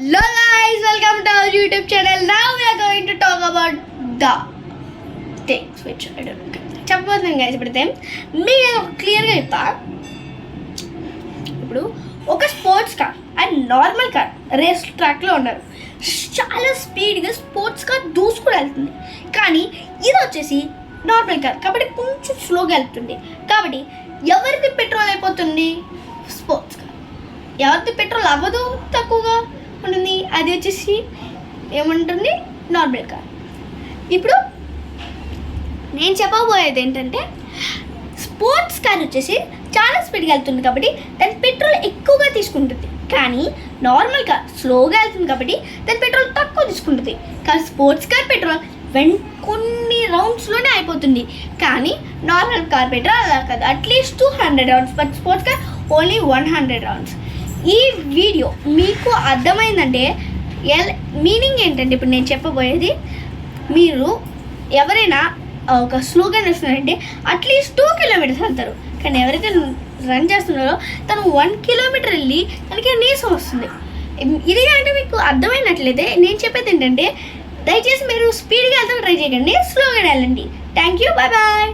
Hello guys, welcome to our YouTube channel. Now we are going to talk about the things which I don't know. చెప్పబోతున్నాను guys ఇప్పుడైతే మీకు క్లియర్గా చెప్తా. ఇప్పుడు ఒక sports car and normal car race ట్రాక్లో ఉన్నారు. చాలా స్పీడ్గా స్పోర్ట్స్ కార్ దూసుకుని వెళ్తుంది. కానీ ఇది వచ్చేసి నార్మల్ కార్ కాబట్టి కొంచెం స్లోగా వెళ్తుంది. కాబట్టి ఎవరిది పెట్రోల్ అయిపోతుంది? Sports car. ఎవరిది పెట్రోల్ అవ్వదు, తక్కువగా ఉంటుంది, అది వచ్చేసి ఏమంటుంది? Normal car. ఇప్పుడు నేను చెప్పబోయేది ఏంటంటే స్పోర్ట్స్ కార్ వచ్చేసి చాలా స్పీడ్గా వెళ్తుంది కాబట్టి దాని పెట్రోల్ ఎక్కువగా తీసుకుంటుంది. కానీ నార్మల్ కార్ స్లోగా వెళ్తుంది కాబట్టి దాని పెట్రోల్ తక్కువ తీసుకుంటుంది. కానీ స్పోర్ట్స్ కార్ పెట్రోల్ కొన్ని రౌండ్స్లోనే అయిపోతుంది. కానీ నార్మల్ కార్ పెట్రోల్ అలా కాదు, at least 200 rounds, but sports car only 100 rounds. ఈ వీడియో మీకు అర్థమైందంటే మీనింగ్ ఏంటంటే ఇప్పుడు నేను చెప్పబోయేది, మీరు ఎవరైనా ఒక స్లోగా నడుస్తున్నారంటే అట్లీస్ట్ 2 కిలోమీటర్స్ వెళ్తారు. కానీ ఎవరైతే రన్ చేస్తున్నారో తను 1 కిలోమీటర్ వెళ్ళి తనకి నీరసం వస్తుంది. ఇది అంటే మీకు అర్థమైనట్లయితే నేను చెప్పేది ఏంటంటే దయచేసి మీరు స్పీడ్గా వెళ్తాం ట్రై చేయకండి, స్లోగా వెళ్ళండి. Thank you, bye bye.